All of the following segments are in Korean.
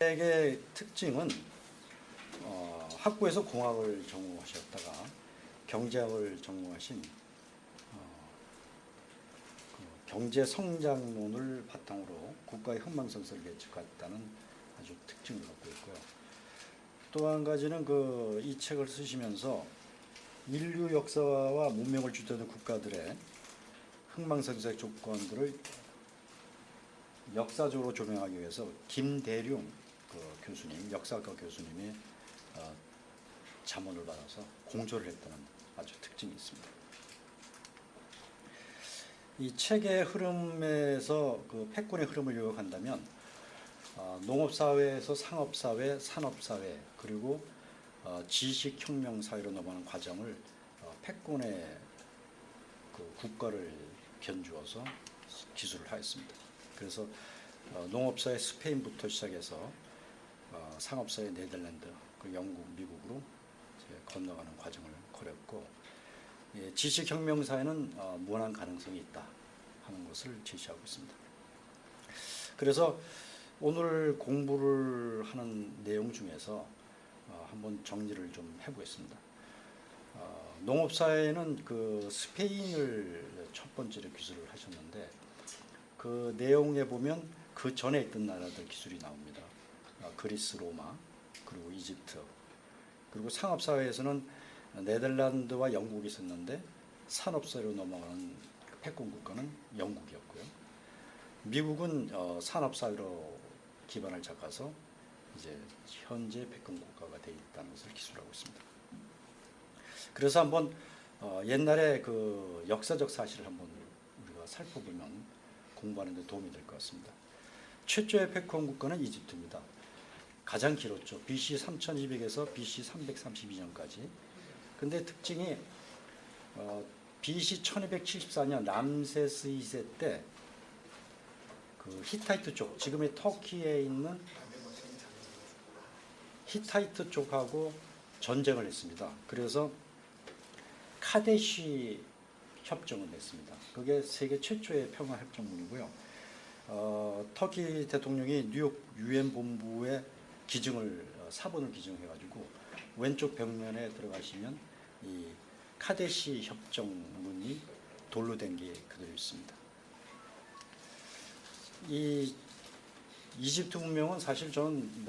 의 특징은 학부에서 공학을 전공하셨다가 경제학을 전공하신 경제 성장론을 바탕으로 국가의 흥망성쇠를 예측했다는 아주 특징을 갖고 있고요. 또 한 가지는 이 책을 쓰시면서 인류 역사와 문명을 주도하는 국가들의 흥망성쇠 조건들을 역사적으로 조명하기 위해서 김대룡 교수님, 역사학과 교수님의 자문을 받아서 공조를 했다는 아주 특징이 있습니다. 이 책의 흐름에서 패권의 흐름을 요약한다면 농업사회에서 상업사회, 산업사회 그리고 지식혁명사회로 넘어가는 과정을 패권의 국가를 견주어서 기술을 하였습니다. 그래서 농업사회 스페인부터 시작해서 상업사회 네덜란드, 영국, 미국으로 건너가는 과정을 거렸고, 지식혁명사회는 무한한 가능성이 있다 하는 것을 제시하고 있습니다. 그래서 오늘 공부를 하는 내용 중에서 한번 정리를 좀 해보겠습니다. 농업사회는 스페인을 첫 번째로 기술을 하셨는데 그 내용에 보면 그 전에 있던 나라들 기술이 나옵니다. 그리스, 로마, 그리고 이집트. 그리고 상업사회에서는 네덜란드와 영국이 있었는데 산업사회로 넘어가는 패권 국가는 영국이었고요. 미국은 산업사회로 기반을 잡아서 이제 현재 패권 국가가 되어 있다는 것을 기술하고 있습니다. 그래서 한번 옛날에 역사적 사실을 한번 우리가 살펴보면 공부하는 데 도움이 될 것 같습니다. 최초의 패권 국가는 이집트입니다. 가장 길었죠. BC 3200에서 BC 332년까지. 근데 특징이 BC 1274년 람세스 2세 때 히타이트 쪽, 지금의 터키에 있는 히타이트 쪽하고 전쟁을 했습니다. 그래서 카데시 협정을 냈습니다. 그게 세계 최초의 평화 협정문이고요. 터키 대통령이 뉴욕 유엔 본부에 사본을 기증해가지고 왼쪽 벽면에 들어가시면 이 카데시 협정문이 돌로 된 게 그대로 있습니다. 이 이집트 문명은 사실 저는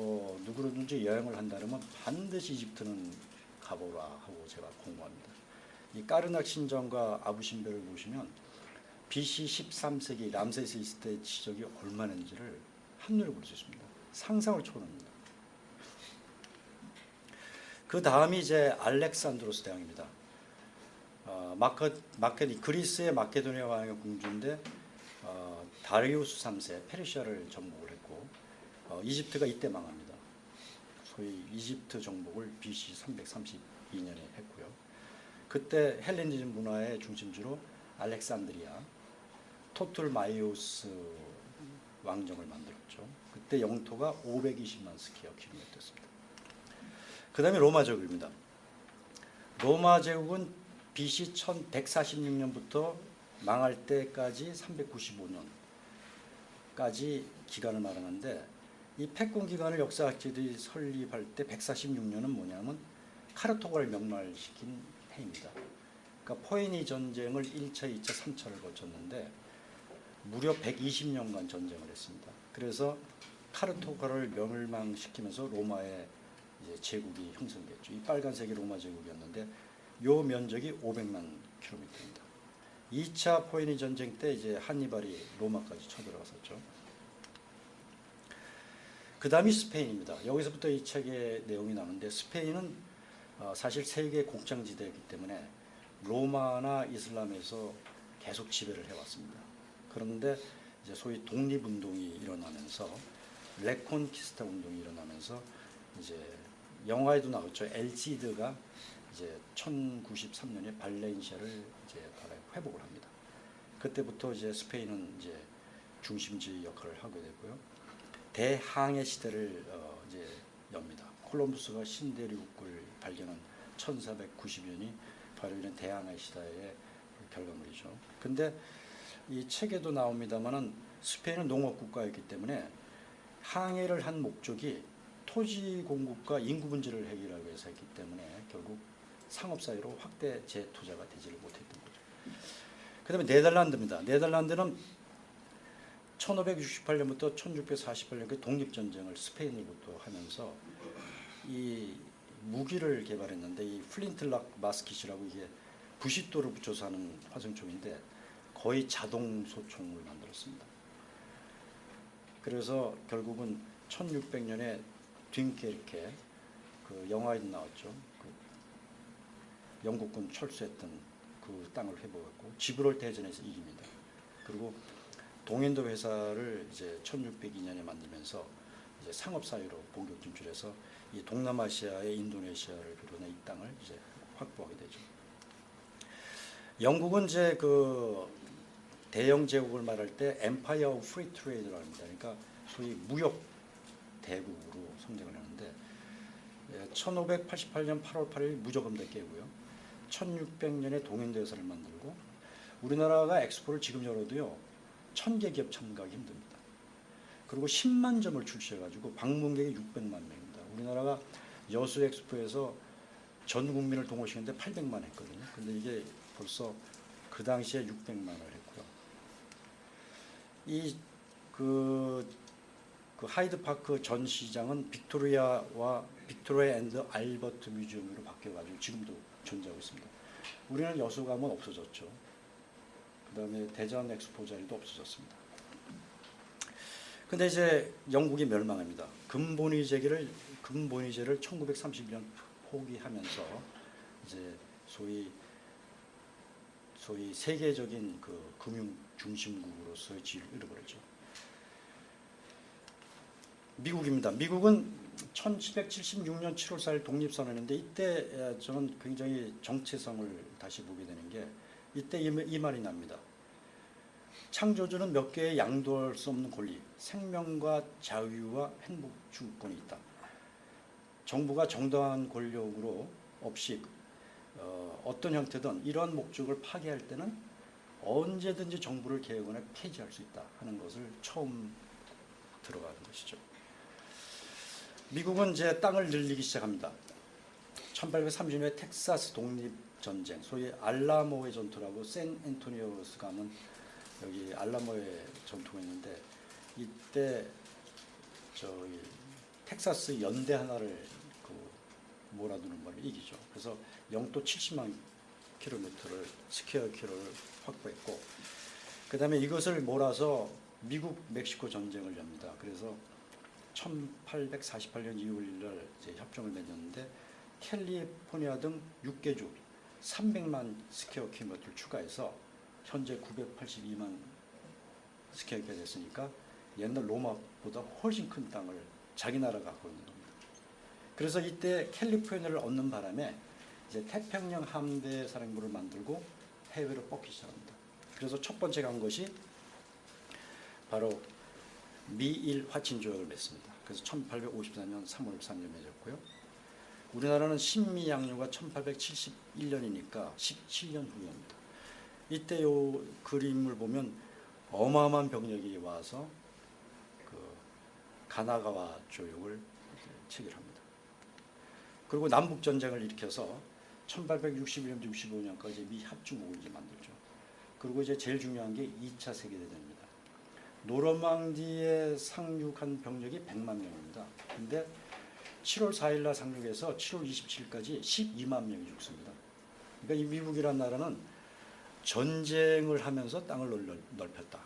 누구든지 여행을 한다면 반드시 이집트는 가보라 하고 제가 공부합니다. 이 까르낙 신전과 아부 신별을 보시면 BC 13세기 람세스 2세 지적이 얼마나 있는지를 한눈에 볼 수 있습니다. 상상을 초월합니다. 그 다음이 이제 알렉산드로스 대왕입니다. 그리스의 마케도니아 왕의 공주인데 다리우스 3세 페르시아를 정복을 했고 이집트가 이때 망합니다. 소위 이집트 정복을 BC 332년에 했고요. 그때 헬레니즘 문화의 중심지로 알렉산드리아 토툴마이오스 왕정을 만들었죠. 그때 영토가 520만 스퀘어 킬로미터였습니다. 그 다음에 로마 제국입니다. 로마 제국은 BC 1146년부터 망할 때까지 395년까지 기간을 말하는데 이 패권 기간을 역사학자들이 설립할 때 146년은 뭐냐면 카르토가를 명멸시킨 해입니다. 그러니까 포에니 전쟁을 1차, 2차, 3차를 거쳤는데 무려 120년간 전쟁을 했습니다. 그래서 카르토가를 멸망시키면서 로마의 이제 제국이 형성됐죠. 이 빨간색이 로마 제국이었는데 요 면적이 500만 킬로미터입니다. 2차 포에니 전쟁 때 이제 한니발이 로마까지 쳐들어갔었죠. 그 다음이 스페인입니다. 여기서부터 이 책의 내용이 나오는데 스페인은 사실 세계 곡창지대이기 때문에 로마나 이슬람에서 계속 지배를 해왔습니다. 그런데 이제 소위 독립운동이 일어나면서 레콘키스타 운동이 일어나면서 이제 영화에도 나왔죠. 엘시드가 이제 1093년에 발렌시아를 이제 회복을 합니다. 그때부터 이제 스페인은 이제 중심지 역할을 하게 되고요. 대항해 시대를 이제 엽니다. 콜럼부스가 신대륙을 발견한 1490년이 바로 이런 대항해 시대의 결과물이죠. 근데 이 책에도 나옵니다만은 스페인은 농업 국가였기 때문에 항해를 한 목적이 토지 공급과 인구 문제를 해결하기 위해서 했기 때문에 결국 상업 사회로 확대 재투자가 되지를 못했던 거죠. 그다음에 네덜란드입니다. 네덜란드는 1568년부터 1648년 독립 전쟁을 스페인으로부터 하면서 이 무기를 개발했는데 이 플린틀락 마스킷이라고 이게 부싯돌을 붙여서 하는 화성총인데 거의 자동 소총을 만들었습니다. 그래서 결국은 1600년에 딩케르케 그 영화에도 나왔죠. 그 영국군 철수했던 그 땅을 회복했고 지브롤터 해전에서 이깁니다. 그리고 동인도 회사를 이제 1602년에 만들면서 이제 상업 사회로 본격 진출해서 이 동남아시아의 인도네시아를 비롯한 이 땅을 이제 확보하게 되죠. 영국은 이제 그 대영 제국을 말할 때 Empire of Free Trade라고 합니다. 그러니까 소위 무역 대국으로 성장을 하는데 1588년 8월 8일 무적음대 깨고요. 1600년에 동인도 회사를 만들고 우리나라가 엑스포를 지금 열어도요. 1000개 기업 참가하기 힘듭니다. 그리고 10만 점을 출시해가지고 방문객이 600만 명입니다. 우리나라가 여수 엑스포에서 전 국민을 동원시켰는데 800만 했거든요. 근데 이게 벌써 그 당시에 600만을 했고요. 그 하이드파크 전시장은 빅토리아 앤드 알버트 뮤지엄으로 바뀌어가지고 지금도 존재하고 있습니다. 우리는 여수 가면 없어졌죠. 그 다음에 대전 엑스포 자리도 없어졌습니다. 근데 이제 영국이 멸망합니다. 금본위제를 1931년 포기하면서 이제 소위 세계적인 그 금융 중심국으로서의 지위를 잃어버렸죠. 미국입니다. 미국은 1776년 7월 4일 독립선언인데 이때 저는 굉장히 정체성을 다시 보게 되는 게 이때 이 말이 납니다. 창조주는 몇 개의 양도할 수 없는 권리, 생명과 자유와 행복 주권이 있다. 정부가 정당한 권력으로 없이 어떤 형태든 이러한 목적을 파괴할 때는 언제든지 정부를 개혁원에 폐지할 수 있다 하는 것을 처음 들어가는 것이죠. 미국은 이제 땅을 늘리기 시작합니다. 1830년에 텍사스 독립전쟁, 소위 알라모의 전투라고 샌 앤토니오스 가면 여기 알라모의 전투가 있는데 이때 저기 텍사스 연대 하나를 몰아두는 바를 이기죠. 그래서 영도 70만 킬로미터를 스퀘어 킬로를 확보했고 그 다음에 이것을 몰아서 미국 멕시코 전쟁을 엽니다. 그래서 1848년 2월 1일 이제 협정을 맺었는데 캘리포니아 등 6개주 300만 스퀘어 킬로미터를 추가해서 현재 982만 스퀘어 킬로미터가 됐으니까 옛날 로마보다 훨씬 큰 땅을 자기 나라가 갖고 있는 겁니다. 그래서 이때 캘리포니아를 얻는 바람에 이제 태평양 함대 사령부를 만들고 해외로 뻗기 시작합니다. 그래서 첫 번째 간 것이 바로 미일 화친 조약을 맺습니다. 그래서 1854년 3월 3일 맺었고요. 우리나라는 신미 양요가 1871년이니까 17년 후입니다. 이때 요 그림을 보면 어마어마한 병력이 와서 그 가나가와 조약을 체결합니다. 그리고 남북 전쟁을 일으켜서 1861년부터 65년까지 미 합중국을 이제 만들죠. 그리고 이제 제일 중요한 게 2차 세계대전입니다. 노르망디에 상륙한 병력이 100만 명입니다. 근데 7월 4일 날 상륙해서 7월 27일까지 12만 명이 죽습니다. 그러니까 이 미국이라는 나라는 전쟁을 하면서 땅을 넓혔다.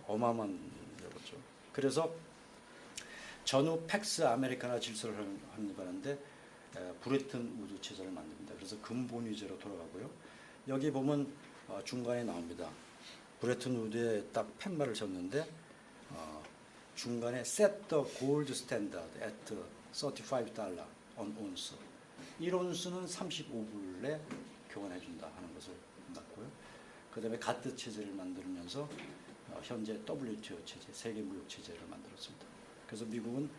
어마어마한 거죠. 그래서 전후 팩스 아메리카나 질서를 하는 바람에 브레튼 우드 체제를 만듭니다. 그래서 금본위제로 돌아가고요. 여기 보면 중간에 나옵니다. 브레튼 우드에 딱 팻말을 쳤는데 중간에 set the gold standard at $35 on ounce. 1온스는 35불에 교환해 준다 하는 것을 낳고요. 그다음에 가트 체제를 만들면서 현재 WTO 체제, 세계 무역 체제를 만들었습니다. 그래서 미국은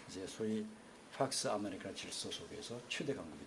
이제 소위 팍스 아메리카 질서 속에서 최대 강국이